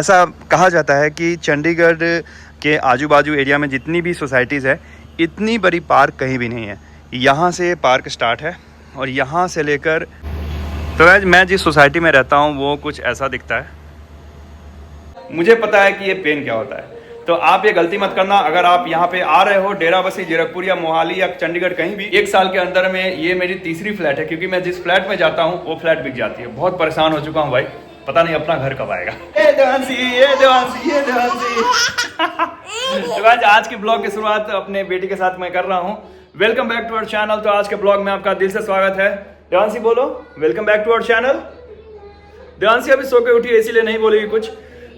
ऐसा कहा जाता है कि चंडीगढ़ के आजू बाजू एरिया में जितनी भी सोसाइटीज़ है, इतनी बड़ी पार्क कहीं भी नहीं है। यहाँ से पार्क स्टार्ट है और यहाँ से लेकर तो आज मैं जिस सोसाइटी में रहता हूँ वो कुछ ऐसा दिखता है। मुझे पता है कि ये पेन क्या होता है, तो आप ये गलती मत करना। अगर आप यहाँ पे आ रहे हो डेराबस्सी, जीरकपुर या मोहाली या चंडीगढ़ कहीं भी, 1 साल के अंदर में ये मेरी तीसरी फ्लैट है, क्योंकि मैं जिस फ्लैट में जाता हूँ वो फ्लैट बिक जाती है। बहुत परेशान हो चुका हूँ भाई, पता नहीं अपना घर कब आएगा। ये देवांशी तो आज के ब्लॉग की शुरुआत अपने बेटी के साथ मैं कर रहा हूँ। Welcome back to our channel. तो आज के ब्लॉग में आपका दिल से स्वागत है। देवांशी बोलो welcome back to our channel. Devanshi अभी सो के उठी है इसीलिए नहीं बोलेगी कुछ।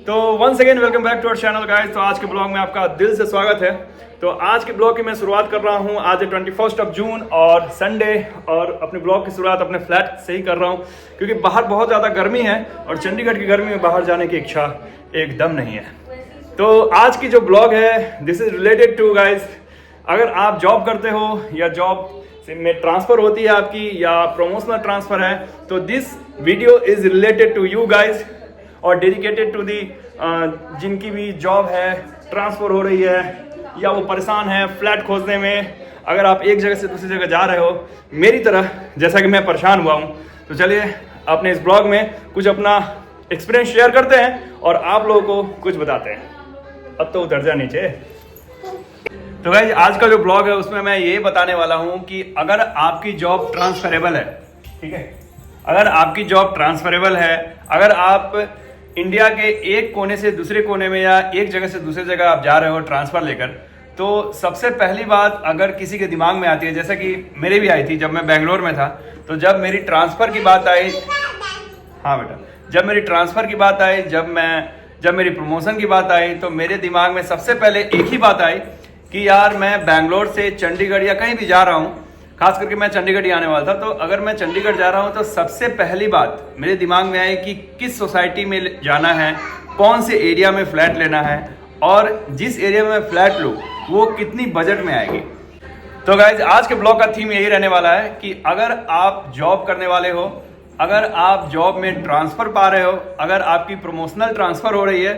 तो once again welcome back to our channel guys. तो आज के ब्लॉग में आपका दिल से स्वागत है। तो आज के ब्लॉग की मैं शुरुआत कर रहा हूँ। आज है 21 जून और संडे, और अपने ब्लॉग की शुरुआत अपने फ्लैट से ही कर रहा हूँ, क्योंकि बाहर बहुत ज़्यादा गर्मी है और चंडीगढ़ की गर्मी में बाहर जाने की इच्छा एकदम नहीं है। तो आज की जो ब्लॉग है this is related to guys, अगर आप जॉब करते हो या जॉब से में ट्रांसफ़र होती है आपकी या प्रमोशनल ट्रांसफ़र है, तो this video is related to you guys और डेडिकेटेड टू दी जिनकी भी जॉब है, ट्रांसफ़र हो रही है या वो परेशान है फ्लैट खोजने में। अगर आप एक जगह से दूसरी जगह जा रहे हो मेरी तरह, जैसा कि मैं परेशान हुआ हूँ, तो चलिए अपने इस ब्लॉग में कुछ अपना एक्सपीरियंस शेयर करते हैं और आप लोगों को कुछ बताते हैं। अब तो उतर जा नीचे। तो गाइस आज का जो ब्लॉग है उसमें मैं ये बताने वाला हूँ कि अगर आपकी जॉब ट्रांसफरेबल है, ठीक है, अगर आपकी जॉब ट्रांसफरेबल है, अगर आप इंडिया के एक कोने से दूसरे कोने में या एक जगह से दूसरी जगह आप जा रहे हो ट्रांसफ़र लेकर, तो सबसे पहली बात अगर किसी के दिमाग में आती है, जैसे कि मेरे भी आई थी जब मैं बेंगलोर में था, तो जब मेरी ट्रांसफ़र की बात आई, हाँ बेटा, जब मेरी ट्रांसफ़र की बात आई, जब मेरी प्रमोशन की बात आई, तो मेरे दिमाग में सबसे पहले एक ही बात आई कि यार मैं बेंगलोर से चंडीगढ़ या कहीं भी जा रहा हूँ, खास करके मैं चंडीगढ़ ही आने वाला था, तो अगर मैं चंडीगढ़ जा रहा हूँ तो सबसे पहली बात मेरे दिमाग में आई कि किस सोसाइटी में जाना है, कौन से एरिया में फ्लैट लेना है, और जिस एरिया में मैं फ्लैट लूँ वो कितनी बजट में आएगी। तो गाइज आज के ब्लॉग का थीम यही रहने वाला है कि अगर आप जॉब करने वाले हो, अगर आप जॉब में ट्रांसफ़र पा रहे हो, अगर आपकी प्रमोशनल ट्रांसफ़र हो रही है,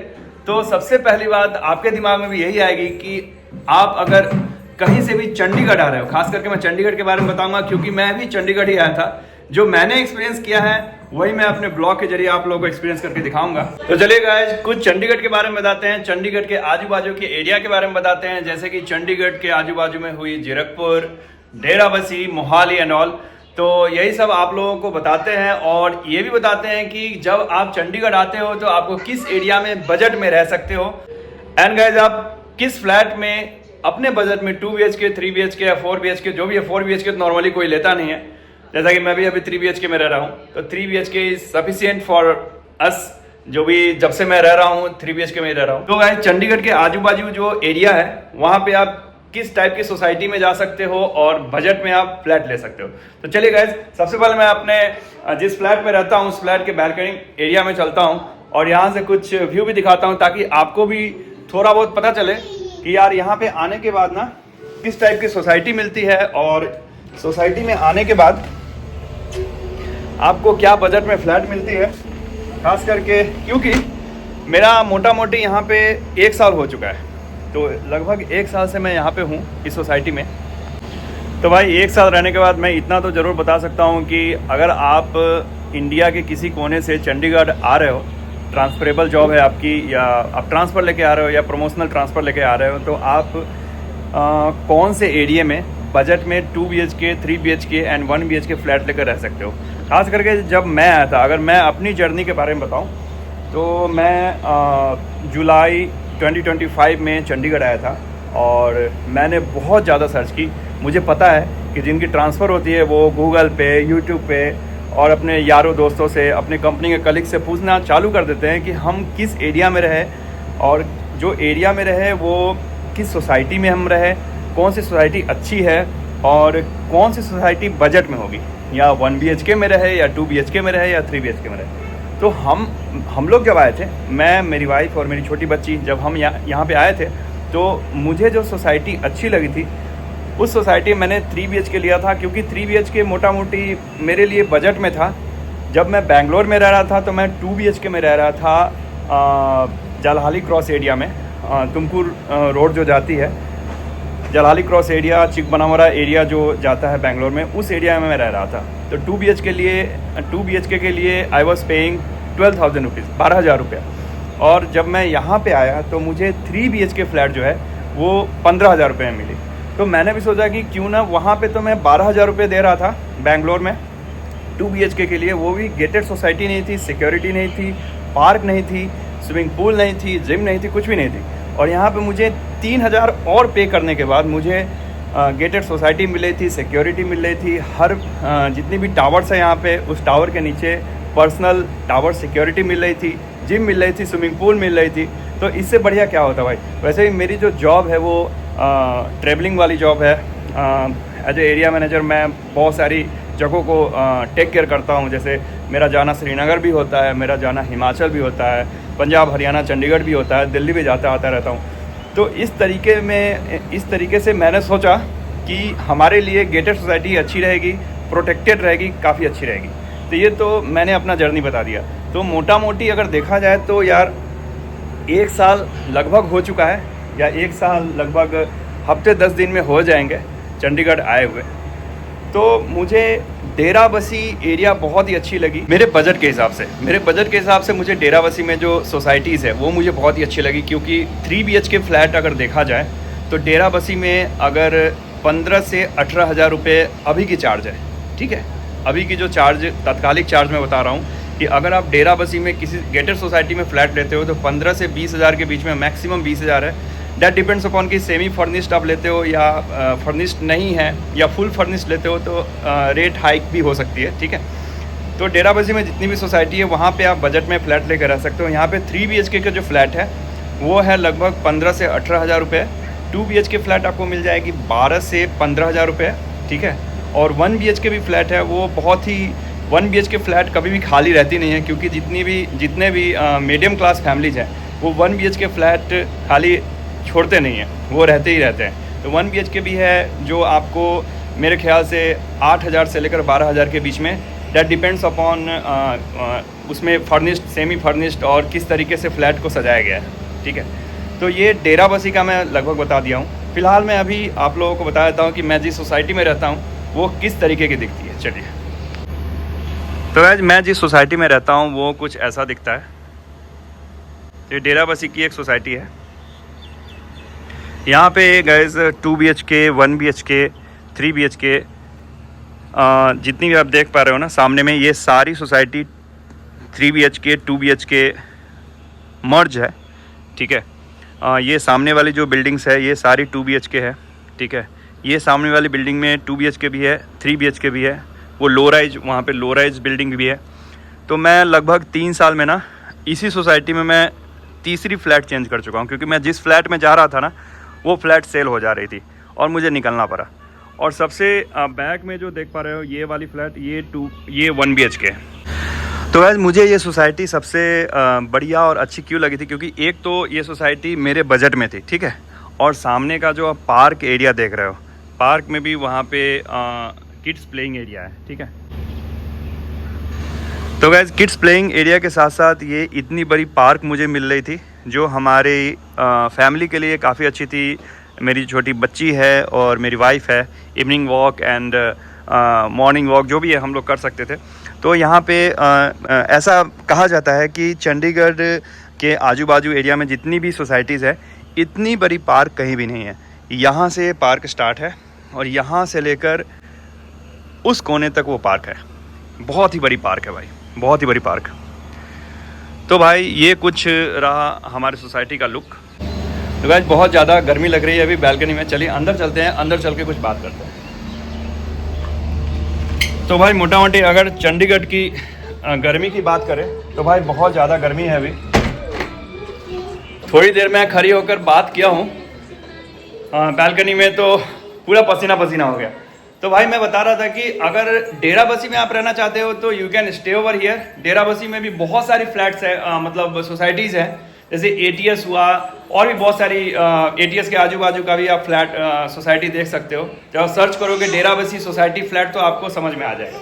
तो सबसे पहली बात आपके दिमाग में भी यही आएगी कि आप अगर कहीं से भी चंडीगढ़ आ रहे हो, खास करके मैं चंडीगढ़ के बारे में बताऊंगा क्योंकि मैं भी चंडीगढ़ ही आया था। जो मैंने एक्सपीरियंस किया है वही मैं अपने ब्लॉग के जरिए आप लोगों को एक्सपीरियंस करके दिखाऊंगा। तो चलिए गाइस कुछ चंडीगढ़ के बारे में बताते हैं, चंडीगढ़ के आजू बाजू के एरिया के बारे में बताते हैं, जैसे कि चंडीगढ़ के आजू बाजू में हुई जीरकपुर, डेराबस्सी, मोहाली एंड ऑल। तो यही सब आप लोगों को बताते हैं और ये भी बताते हैं कि जब आप चंडीगढ़ आते हो तो आपको किस एरिया में बजट में रह सकते हो, एंड गाइज आप किस फ्लैट में अपने बजट में 2 BHK, 3 BHK या 4 BHK, जो भी है 4 BHK तो नॉर्मली कोई लेता नहीं है, जैसा कि मैं भी अभी 3 BHK में रह रहा हूँ, तो 3 BHK is sufficient for us, जो भी जब से मैं रह रहा हूँ 3 BHK में रह रहा हूँ। तो गाइस चंडीगढ़ के आजू बाजू जो एरिया है वहाँ पे आप किस टाइप की सोसाइटी में जा सकते हो और बजट में आप फ्लैट ले सकते हो। तो चलिए गाइस सबसे पहले मैं अपने जिस फ्लैट में रहता हूँ उस फ्लैट के बैल्कनी एरिया में चलता हूँ और यहाँ से कुछ व्यू भी दिखाता हूँ, ताकि आपको भी थोड़ा बहुत पता चले कि यार यहाँ पे आने के बाद ना किस टाइप की सोसाइटी मिलती है और सोसाइटी में आने के बाद आपको क्या बजट में फ्लैट मिलती है। खास करके क्योंकि मेरा मोटा मोटी यहाँ पे 1 साल हो चुका है, तो लगभग 1 साल से मैं यहाँ पे हूँ इस सोसाइटी में। तो भाई 1 साल रहने के बाद मैं इतना तो ज़रूर बता सकता हूँ कि अगर आप इंडिया के किसी कोने से चंडीगढ़ आ रहे हो, ट्रांसफरेबल जॉब है आपकी, या आप ट्रांसफ़र लेके आ रहे हो या प्रमोशनल ट्रांसफ़र लेके आ रहे हो, तो आप कौन से एरिया में बजट में 2 BHK, 3 BHK and 1 BHK flat लेकर रह सकते हो। खास करके जब मैं आया था, अगर मैं अपनी जर्नी के बारे में बताऊं, तो मैं जुलाई 2025 में चंडीगढ़ आया था और मैंने बहुत ज़्यादा सर्च की। मुझे पता है कि जिनकी ट्रांसफ़र होती है वो गूगल पे, यूट्यूब पे और अपने यारों दोस्तों से, अपने कंपनी के कलीग से पूछना चालू कर देते हैं कि हम किस एरिया में रहे और जो एरिया में रहे वो किस सोसाइटी में हम रहे, कौन सी सोसाइटी अच्छी है और कौन सी सोसाइटी बजट में होगी, या 1 BHK में रहे या 2 BHK में रहे या 3 BHK में रहे। तो हम लोग जब आए थे, मैं, मेरी वाइफ और मेरी छोटी बच्ची, जब हम यहाँ पे आए थे, तो मुझे जो सोसाइटी अच्छी लगी थी उस सोसाइटी मैंने 3 BHK लिया था, क्योंकि 3 BHK मोटा मोटी मेरे लिए बजट में था। जब मैं बेंगलोर में रह रहा था तो मैं 2 BHK में रह रहा था जलहाली क्रॉस एरिया में, तुमकुर रोड जो जाती है, जलहाली क्रॉस एरिया, चिकबनावरा एरिया जो जाता है बेंगलोर में, उस एरिया में मैं रह रहा था। तो 2 BHK के लिए आई वॉज पेइंग 12,000 रुपीज़, 12,000 रुपये। और जब मैं यहाँ पे आया तो मुझे 3 BHK फ्लैट जो है वो 15,000 रुपये में मिली। तो मैंने भी सोचा कि क्यों ना, वहाँ पे तो मैं 12,000 रुपये दे रहा था बेंगलोर में 2 BHK के लिए, वो भी गेटेड सोसाइटी नहीं थी, सिक्योरिटी नहीं थी, पार्क नहीं थी, स्विमिंग पूल नहीं थी, जिम नहीं थी, कुछ भी नहीं थी। और यहाँ पे मुझे 3,000 और पे करने के बाद मुझे गेटेड सोसाइटी मिल रही थी, सिक्योरिटी मिल रही थी, हर जितनी भी टावर्स है यहाँ पे, उस टावर के नीचे पर्सनल टावर सिक्योरिटी मिल रही थी, जिम मिल रही थी, स्विमिंग पूल मिल रही थी। तो इससे बढ़िया क्या होता भाई। वैसे भी मेरी जो जॉब है वो ट्रेवलिंग वाली जॉब है। एज ए एरिया मैनेजर मैं बहुत सारी जगहों को टेक केयर करता हूँ। जैसे मेरा जाना श्रीनगर भी होता है, मेरा जाना हिमाचल भी होता है, पंजाब, हरियाणा, चंडीगढ़ भी होता है, दिल्ली भी आता रहता हूँ। तो इस तरीके से मैंने सोचा कि हमारे लिए गेटेड सोसाइटी अच्छी रहेगी, प्रोटेक्टेड रहेगी, काफ़ी अच्छी रहेगी। तो ये तो मैंने अपना जर्नी बता दिया। तो मोटा मोटी अगर देखा जाए तो यार 1 साल लगभग हो चुका है, या 1 साल लगभग हफ्ते 10 दिन में हो जाएंगे चंडीगढ़ आए हुए। तो मुझे डेराबसी एरिया बहुत ही अच्छी लगी मेरे बजट के हिसाब से। मुझे डेराबसी में जो सोसाइटीज़ है वो मुझे बहुत ही अच्छी लगी, क्योंकि 3 BHK फ्लैट अगर देखा जाए तो डेराबसी में अगर 15 से 18,000 रुपये अभी की चार्ज है। ठीक है, अभी की जो चार्ज, तात्कालिक चार्ज मैं बता रहा हूँ कि अगर आप डेराबसी में किसी गेटेड सोसाइटी में फ्लैट लेते हो तो 15 से 20,000 के बीच में, मैक्सिमम 20,000 है। डैट डिपेंड्स अपॉन कि सेमी फर्निश्ड आप लेते हो या फर्निश्ड नहीं है, या फुल फर्निश्ड लेते हो तो रेट हाइक भी हो सकती है। ठीक है, तो डेराबसी में जितनी भी सोसाइटी है वहाँ पे आप बजट में फ़्लैट लेकर रह सकते हो। यहाँ पे 3 BHK का जो फ्लैट है वो है लगभग 15 से 18,000 रुपये। 2 BHK फ्लैट आपको मिल जाएगी 12 से 15,000 रुपये। ठीक है, और 1 BHK भी फ्लैट है, वो बहुत ही 1 BHK फ्लैट कभी भी खाली रहती नहीं है, क्योंकि जितने भी मीडियम क्लास फैमिलीज़ हैं वो 1 BHK फ्लैट खाली छोड़ते नहीं हैं, वो रहते ही रहते हैं। तो 1 BHK भी है जो आपको मेरे ख्याल से 8,000 से लेकर 12,000 के बीच में, डैट डिपेंड्स अपॉन उसमें फर्निश्ड, सेमी फर्निश्ड और किस तरीके से फ्लैट को सजाया गया है। ठीक है, तो ये डेराबसी का मैं लगभग बता दिया हूँ। फ़िलहाल मैं अभी आप लोगों को बता देता हूँ कि मैं जिस सोसाइटी में रहता हूँ वो किस तरीके की दिखती है। चलिए, तो गाइस मैं जिस सोसाइटी में रहता हूँ वो कुछ ऐसा दिखता है। ये डेराबसी की एक सोसाइटी है। यहाँ पे गाइस 2 BHK, 1 BHK, 3 BHK जितनी भी आप देख पा रहे हो ना सामने में, ये सारी सोसाइटी 3 BHK, 2 BHK मर्ज है। ठीक है, ये सामने वाली जो बिल्डिंग्स है ये सारी 2 BHK है। ठीक है, ये सामने वाली बिल्डिंग में 2 BHK भी है, 3 BHK भी है, वो लो राइज, वहाँ पे लो राइज बिल्डिंग भी है। तो मैं लगभग 3 साल में ना इसी सोसाइटी में मैं तीसरी फ्लैट चेंज कर चुका हूँ, क्योंकि मैं जिस फ्लैट में जा रहा था ना वो फ्लैट सेल हो जा रही थी और मुझे निकलना पड़ा। और सबसे बैक में जो देख पा रहे हो ये वाली फ्लैट, ये 1 BHK है। तो गाइस मुझे ये सोसाइटी सबसे बढ़िया और अच्छी क्यों लगी थी, क्योंकि एक तो ये सोसाइटी मेरे बजट में थी। ठीक है, और सामने का जो आप पार्क एरिया देख रहे हो, पार्क में भी वहाँ पे किड्स प्लेइंग एरिया है। ठीक है, तो गाइस किड्स प्लेइंग एरिया के साथ साथ ये इतनी बड़ी पार्क मुझे मिल रही थी जो हमारे फैमिली के लिए काफ़ी अच्छी थी। मेरी छोटी बच्ची है और मेरी वाइफ है, evening walk and morning walk जो भी है हम लोग कर सकते थे। तो यहाँ पे ऐसा कहा जाता है कि चंडीगढ़ के आजू बाजू एरिया में जितनी भी सोसाइटीज़ है इतनी बड़ी पार्क कहीं भी नहीं है। यहाँ से पार्क स्टार्ट है और यहाँ से लेकर उस कोने तक वो पार्क है। बहुत ही बड़ी पार्क है भाई, बहुत ही बड़ी पार्क। तो भाई ये कुछ रहा हमारे सोसाइटी का लुक। तो गाइस बहुत ज़्यादा गर्मी लग रही है अभी बैल्कनी में। चलिए अंदर चलते हैं, अंदर चल के कुछ बात करते हैं। तो भाई मोटा मोटी अगर चंडीगढ़ की गर्मी की बात करें तो भाई बहुत ज़्यादा गर्मी है अभी। थोड़ी देर में खड़ी होकर बात किया हूँ बैल्कनी में तो पूरा पसीना पसीना हो गया। तो भाई मैं बता रहा था कि अगर डेराबसी में आप रहना चाहते हो तो you can stay over here. Dera Bassi में भी बहुत सारी फ्लैट्स है, मतलब सोसाइटीज़ है, जैसे ATS हुआ और भी बहुत सारी ATS के आजू बाजू का भी आप फ्लैट सोसाइटी देख सकते हो। जब आप सर्च करोगे डेराबसी सोसाइटी फ्लैट तो आपको समझ में आ जाएगा।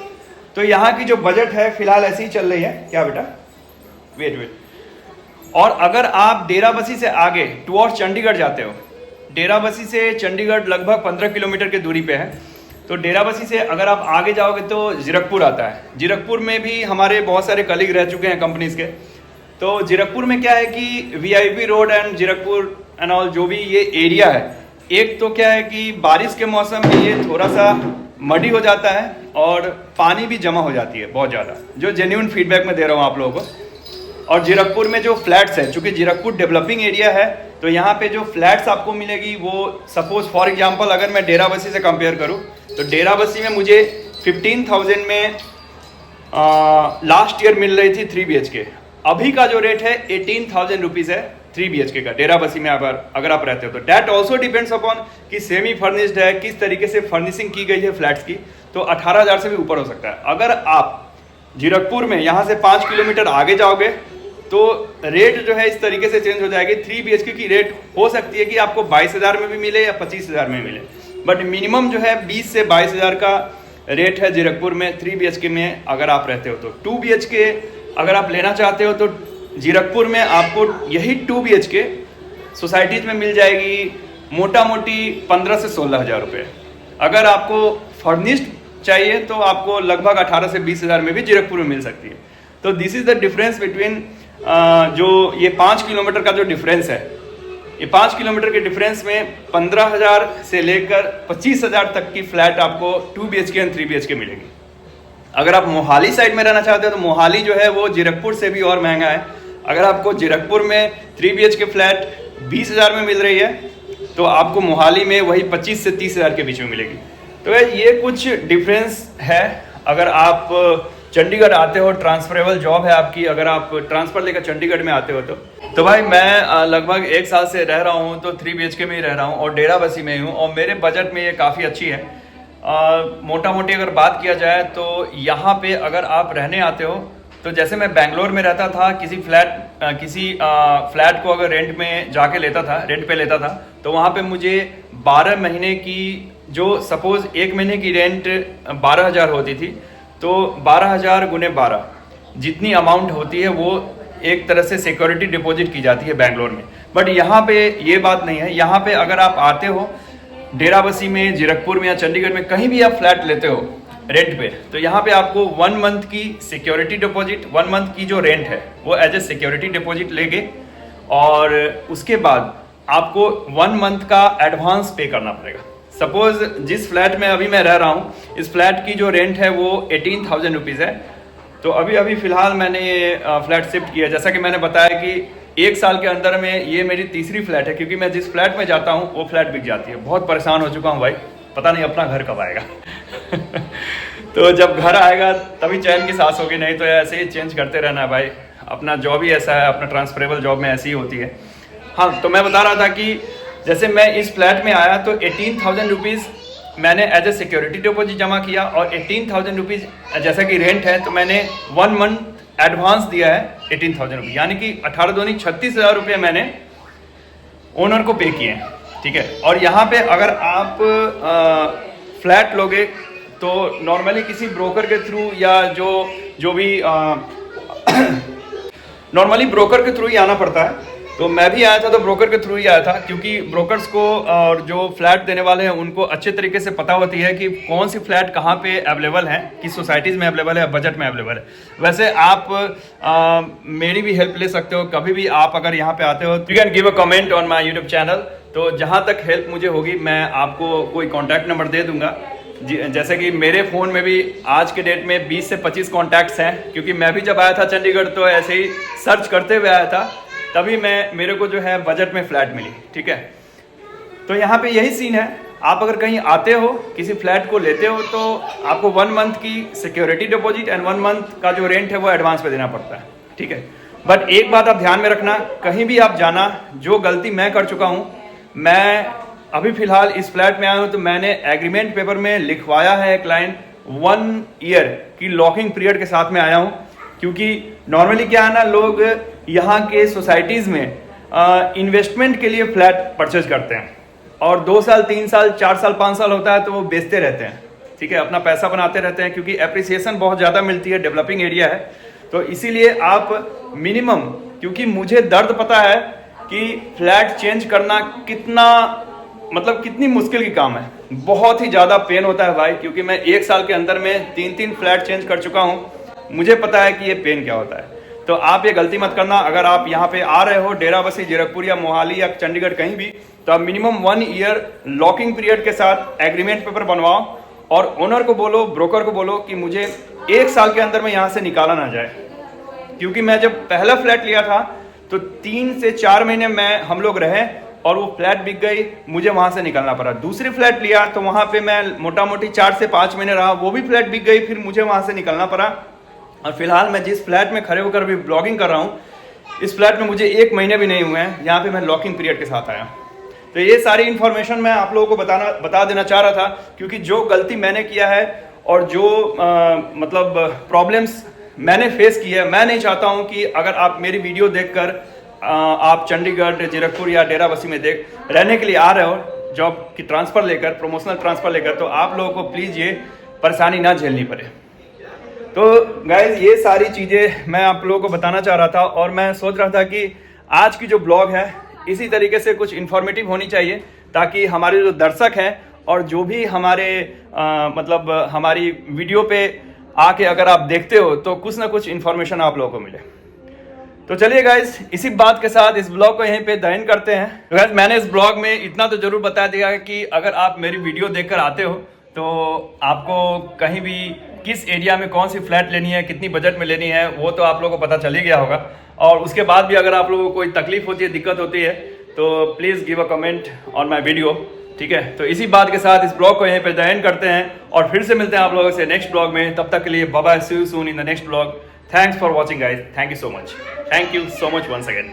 तो यहाँ की जो बजट है फिलहाल ऐसी ही चल रही है। क्या बेटा, वेट और अगर आप डेराबस्सी से आगे टुवर्ड्स चंडीगढ़ जाते हो, डेराबस्सी से चंडीगढ़ लगभग 15 किलोमीटर की दूरी पे है, तो डेराबस्सी से अगर आप आगे जाओगे तो जीरकपुर आता है। जीरकपुर में भी हमारे बहुत सारे कलीग रह चुके हैं कंपनीज के। तो जीरकपुर में क्या है कि VIP road and Zirakpur and all जो भी ये एरिया है, एक तो क्या है कि बारिश के मौसम में ये थोड़ा सा मडी हो जाता है और पानी भी जमा हो जाती है बहुत ज़्यादा, जो जेन्युइन फीडबैक मैं दे रहा हूँ आप लोगों को। और जीरकपुर में जो फ्लैट्स है, चूँकि जीरकपुर डेवलपिंग एरिया है, तो यहाँ पे जो फ्लैट्स आपको मिलेगी वो सपोज फॉर एग्जांपल अगर मैं डेराबस्सी से कंपेयर करूँ तो डेराबस्सी में मुझे 15,000 में लास्ट ईयर मिल रही थी 3 BHK। अभी का जो रेट है 18,000 रुपीज़ है 3 BHK का डेराबस्सी में अगर आप रहते हो। तो डैट ऑल्सो डिपेंड्स अपॉन कि सेमी फर्निश्ड है, किस तरीके से फर्निशिंग की गई है फ्लैट्स की, तो 18,000 से भी ऊपर हो सकता है। अगर आप जीरकपुर में यहाँ से 5 किलोमीटर आगे जाओगे तो रेट जो है इस तरीके से चेंज हो जाएगी। 3 BHK की रेट हो सकती है कि आपको 22,000 में भी मिले या 25,000 में मिले, बट मिनिमम जो है 20 से 22,000 का रेट है जीरकपुर में 3 BHK में अगर आप रहते हो। तो 2 BHK अगर आप लेना चाहते हो तो जीरकपुर में आपको यही 2 BHK सोसाइटीज में मिल जाएगी मोटा मोटी 15 से 16,000 रुपये। अगर आपको फर्निश्ड चाहिए तो आपको लगभग 18 से 20,000 में भी जीरकपुर में मिल सकती है। तो this is the difference between जो ये 5 किलोमीटर का जो डिफरेंस है, ये 5 किलोमीटर के डिफरेंस में 15,000 से लेकर 25,000 तक की फ्लैट आपको 2 BHK एंड 3 BHK मिलेगी। अगर आप मोहाली साइड में रहना चाहते हो तो मोहाली जो है वो जीरकपुर से भी और महंगा है। अगर आपको जीरकपुर में 3 BHK फ्लैट 20,000 में मिल रही है तो आपको मोहाली में वही 25 से 30,000 के बीच में मिलेगी। तो ये कुछ डिफरेंस है। अगर आप चंडीगढ़ आते हो, ट्रांसफरेबल जॉब है आपकी, अगर आप ट्रांसफ़र लेकर चंडीगढ़ में आते हो तो भाई मैं लगभग 1 साल से रह रहा हूँ, तो 3 BHK में ही रह रहा हूँ और डेराबस्सी में ही हूँ, और मेरे बजट में ये काफ़ी अच्छी है। मोटा मोटी अगर बात किया जाए तो यहाँ पे अगर आप रहने आते हो तो जैसे मैं बेंगलोर में रहता था, किसी फ्लैट को अगर रेंट में जाके लेता था, रेंट पे लेता था, तो वहाँ पे मुझे 12 महीने की, जो सपोज 1 महीने की रेंट 12,000 होती थी, तो 12,000 गुने 12 जितनी अमाउंट होती है वो एक तरह से सिक्योरिटी डिपॉजिट की जाती है बेंगलोर में। बट यहाँ पे ये बात नहीं है। यहाँ पे अगर आप आते हो डेराबस्सी में, जीरकपुर में या चंडीगढ़ में कहीं भी आप फ्लैट लेते हो रेंट पे, तो यहाँ पे आपको 1 मंथ की सिक्योरिटी डिपॉजिट, 1 मंथ की जो रेंट है वो एज ए सिक्योरिटी डिपॉजिट लेंगे, और उसके बाद आपको 1 मंथ का एडवांस पे करना पड़ेगा। सपोज जिस फ्लैट में अभी मैं रह रहा हूँ, इस फ्लैट की जो रेंट है वो 18,000 रुपीज़ है। तो अभी फ़िलहाल मैंने ये फ्लैट शिफ्ट किया। जैसा कि मैंने बताया कि 1 साल के अंदर में ये मेरी तीसरी फ्लैट है, क्योंकि मैं जिस फ्लैट में जाता हूँ वो फ्लैट बिक जाती है। बहुत परेशान हो चुका हूँ भाई, पता नहीं अपना घर कब आएगा। तो जब घर आएगा तभी चैन की सांस होगी, नहीं तो ऐसे ही चेंज करते रहना है भाई। अपना जॉब ही ऐसा है, अपना ट्रांसफरेबल जॉब में ऐसी ही होती है। हाँ, तो मैं बता रहा था कि जैसे मैं इस फ्लैट में आया तो 18,000 रुपीज़ मैंने एज ए सिक्योरिटी डिपॉजिट जमा किया, और 18,000 रुपीज़ जैसा कि रेंट है तो मैंने 1 मंथ एडवांस दिया है 18,000 रुपये, यानी कि 18 दूनी 36,000 रुपये मैंने ओनर को पे किए हैं। ठीक है। और यहाँ पे अगर आप फ्लैट लोगे तो नॉर्मली किसी ब्रोकर के थ्रू या जो भी नॉर्मली ब्रोकर के थ्रू ही आना पड़ता है। तो मैं भी आया था तो ब्रोकर के थ्रू ही आया था, क्योंकि ब्रोकर्स को और जो फ्लैट देने वाले हैं उनको अच्छे तरीके से पता होती है कि कौन सी फ्लैट कहाँ पे अवेलेबल है, किस सोसाइटीज़ में अवेलेबल है, बजट में अवेलेबल है। वैसे आप मेरी भी हेल्प ले सकते हो कभी भी। आप अगर यहाँ पे आते हो you can give a comment on my YouTube channel. तो जहाँ तक हेल्प मुझे होगी मैं आपको कोई कॉन्टैक्ट नंबर दे दूंगा। जैसे कि मेरे फ़ोन में भी आज के डेट में 20 से 25 कॉन्टैक्ट्स हैं, क्योंकि मैं भी जब आया था चंडीगढ़ तो ऐसे ही सर्च करते हुए आया था, तभी मेरे को जो है बजट में फ्लैट मिली। ठीक है। तो यहाँ पे यही सीन है। आप अगर कहीं आते हो, किसी फ्लैट को लेते हो, तो आपको 1 मंथ की सिक्योरिटी डिपॉजिट एंड 1 मंथ का जो रेंट है वो एडवांस पे देना पड़ता है। ठीक है। बट एक बात आप ध्यान में रखना, कहीं भी आप जाना, जो गलती मैं कर चुका हूँ, मैं अभी फ़िलहाल इस फ्लैट में आया हूँ तो मैंने एग्रीमेंट पेपर में लिखवाया है क्लाइंट 1 ईयर की लॉकिंग पीरियड के साथ में आया हूँ। क्योंकि नॉर्मली क्या है ना, लोग यहाँ के सोसाइटीज़ में इन्वेस्टमेंट के लिए फ्लैट परचेज करते हैं, और 2 साल 3 साल 4 साल 5 साल होता है तो वो बेचते रहते हैं। ठीक है, अपना पैसा बनाते रहते हैं, क्योंकि एप्रिसिएशन बहुत ज़्यादा मिलती है, डेवलपिंग एरिया है। तो इसीलिए आप मिनिमम क्योंकि मुझे दर्द पता है कि फ्लैट चेंज करना कितना मतलब कितनी मुश्किल की काम है। बहुत ही ज़्यादा पेन होता है भाई, क्योंकि मैं 1 साल के अंदर में 3 फ्लैट चेंज कर चुका हूँ। मुझे पता है कि ये पेन क्या होता है। तो आप ये गलती मत करना। अगर आप यहाँ पे आ रहे हो डेराबस्सी, जीरकपुर या मोहाली या चंडीगढ़ कहीं भी, तो आप मिनिमम 1 ईयर लॉकिंग पीरियड के साथ एग्रीमेंट पेपर बनवाओ और ओनर को बोलो, ब्रोकर को बोलो कि मुझे 1 साल के अंदर में यहाँ से निकाला ना जाए। क्योंकि मैं जब पहला फ्लैट लिया था तो 3 से 4 महीने में हम लोग रहे और वो फ्लैट बिक गई, मुझे वहां से निकलना पड़ा। दूसरी फ्लैट लिया तो वहां पे मैं मोटा मोटी 4 से 5 महीने रहा, वो भी फ्लैट बिक गई, फिर मुझे वहां से निकलना पड़ा। और फिलहाल मैं जिस फ्लैट में खड़े होकर भी ब्लॉगिंग कर रहा हूँ, इस फ्लैट में मुझे 1 महीने भी नहीं हुए हैं, यहाँ पे मैं लॉकिंग पीरियड के साथ आया। तो ये सारी इन्फॉर्मेशन मैं आप लोगों को बता देना चाह रहा था, क्योंकि जो गलती मैंने किया है और जो मतलब प्रॉब्लम्स मैंने फेस की है, मैं नहीं चाहता हूँ कि अगर आप मेरी वीडियो देखकर आप चंडीगढ़, जीरकपुर या डेराबस्सी में रहने के लिए आ रहे हो जॉब की ट्रांसफ़र लेकर, प्रमोशनल ट्रांसफ़र लेकर, तो आप लोगों को प्लीज़ ये परेशानी ना झेलनी पड़े। तो गाइज ये सारी चीज़ें मैं आप लोगों को बताना चाह रहा था और मैं सोच रहा था कि आज की जो ब्लॉग है इसी तरीके से कुछ इन्फॉर्मेटिव होनी चाहिए, ताकि हमारे जो दर्शक हैं और जो भी हमारे मतलब हमारी वीडियो पे आके अगर आप देखते हो तो कुछ ना कुछ इन्फॉर्मेशन आप लोगों को मिले। तो चलिए गाइज, इसी बात के साथ इस ब्लॉग को यहीं पे एंड करते हैं। गाइज मैंने इस ब्लॉग में इतना तो जरूर बता दिया कि अगर आप मेरी वीडियो देखकर आते हो तो आपको कहीं भी किस एरिया में कौन सी फ्लैट लेनी है, कितनी बजट में लेनी है, वो तो आप लोगों को पता चल ही गया होगा। और उसके बाद भी अगर आप लोगों को कोई तकलीफ होती है, दिक्कत होती है, तो please give a comment on my video, ठीक है। तो इसी बात के साथ इस ब्लॉग को यहीं पे एंड करते हैं और फिर से मिलते हैं आप लोगों से नेक्स्ट ब्लॉग में। तब तक के लिए bye bye, see you soon in the next blog. Thanks for watching guys. Thank you so much. Thank you so much once again.